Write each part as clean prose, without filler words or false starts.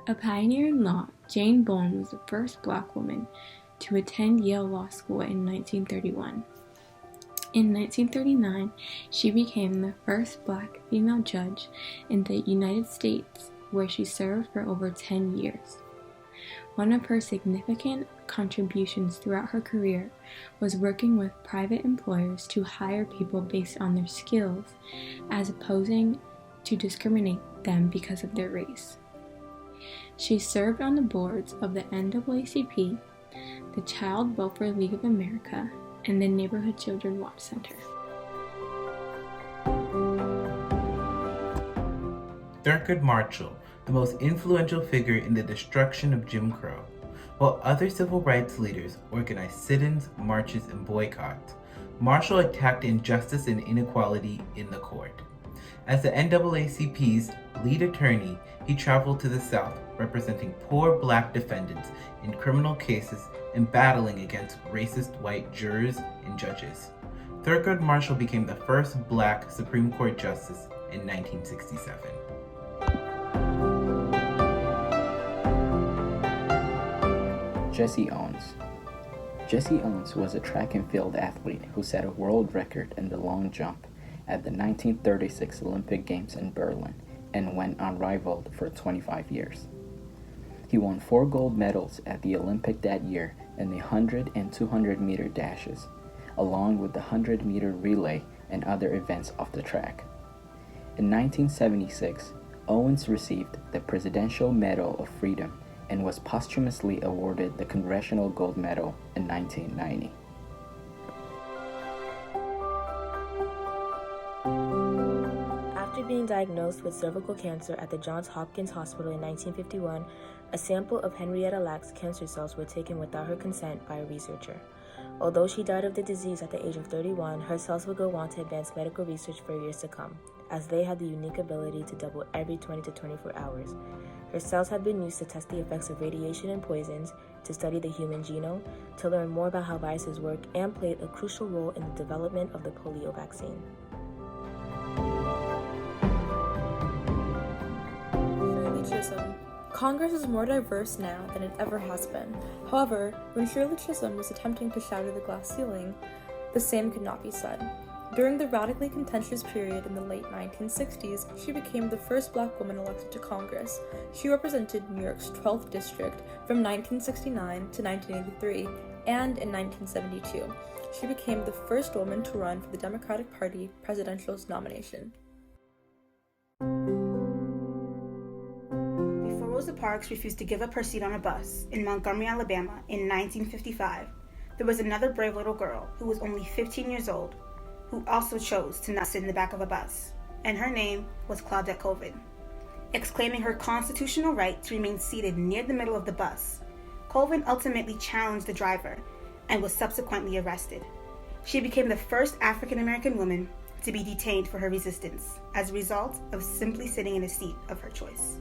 A pioneer in law, Jane BOLIN was the first Black woman to attend Yale Law School in 1931. In 1939, she became the first Black female judge in the United States, where she served for over 10 years. One of her significant contributions throughout her career was working with private employers to hire people based on their skills, as opposing to discriminate them because of their race. She served on the boards of the NAACP, the Child Welfare League of America, and the Neighborhood Children Watch Center. Thurgood Marshall, the most influential figure in the destruction of Jim Crow. While other civil rights leaders organized sit-ins, marches, and boycotts, Marshall attacked injustice and inequality in the court. As the NAACP's lead attorney, he traveled to the South, representing poor Black defendants in criminal cases and battling against racist white jurors and judges. Thurgood Marshall became the first Black Supreme Court justice in 1967. Jesse Owens. Jesse Owens was a track and field athlete who set a world record in the long jump at the 1936 Olympic Games in Berlin and went unrivaled for 25 years. He won 4 gold medals at the Olympic that year in the 100 and 200 meter dashes, along with the 100 meter relay and other events off the track. In 1976, Owens received the Presidential Medal of Freedom and was posthumously awarded the Congressional Gold Medal in 1990. After being diagnosed with cervical cancer at the Johns Hopkins Hospital in 1951, a sample of Henrietta Lacks cancer cells were taken without her consent by a researcher. Although she died of the disease at the age of 31, her cells would go on to advance medical research for years to come, as they had the unique ability to double every 20 to 24 hours. Her cells have been used to test the effects of radiation and poisons, to study the human genome, to learn more about how viruses work, and played a crucial role in the development of the polio vaccine. Shirley Chisholm. Congress is more diverse now than it ever has been. However, when Shirley Chisholm was attempting to shatter the glass ceiling, the same could not be said. During the radically contentious period in the late 1960s, she became the first Black woman elected to Congress. She represented New York's 12th district from 1969 to 1983, and in 1972, she became the first woman to run for the Democratic Party presidential nomination. Before Rosa Parks refused to give up her seat on a bus in Montgomery, Alabama in 1955, there was another brave little girl who was only 15 years old who also chose to not sit in the back of a bus, and her name was Claudette Colvin. Exclaiming her constitutional right to remain seated near the middle of the bus, Colvin ultimately challenged the driver and was subsequently arrested. She became the first African-American woman to be detained for her resistance as a result of simply sitting in a seat of her choice.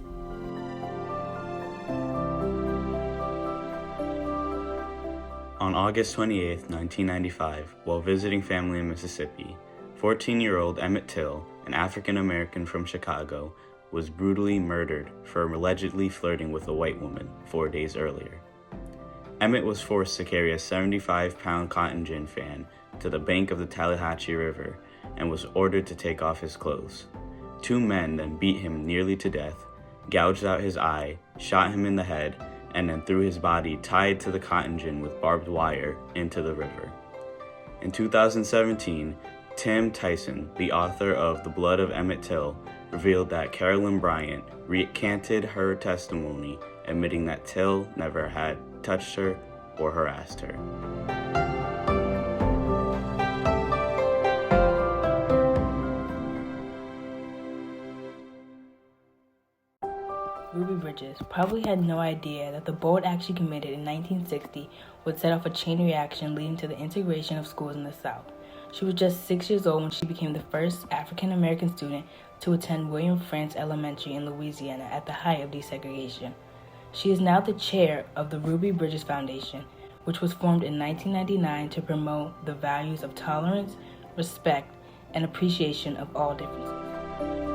On August 28, 1995, while visiting family in Mississippi, 14-year-old Emmett Till, an African-American from Chicago, was brutally murdered for allegedly flirting with a white woman 4 days earlier. Emmett was forced to carry a 75-pound cotton gin fan to the bank of the Tallahatchie River and was ordered to take off his clothes. 2 men then beat him nearly to death, gouged out his eye, shot him in the head, and then threw his body tied to the cotton gin with barbed wire into the river. In 2017, Tim Tyson, the author of The Blood of Emmett Till, revealed that Carolyn Bryant recanted her testimony, admitting that Till never had touched her or harassed her. Ruby Bridges probably had no idea that the bold act she committed in 1960 would set off a chain reaction leading to the integration of schools in the South. She was just 6 years old when she became the first African-American student to attend William Frantz Elementary in Louisiana at the height of desegregation. She is now the chair of the Ruby Bridges Foundation, which was formed in 1999 to promote the values of tolerance, respect, and appreciation of all differences.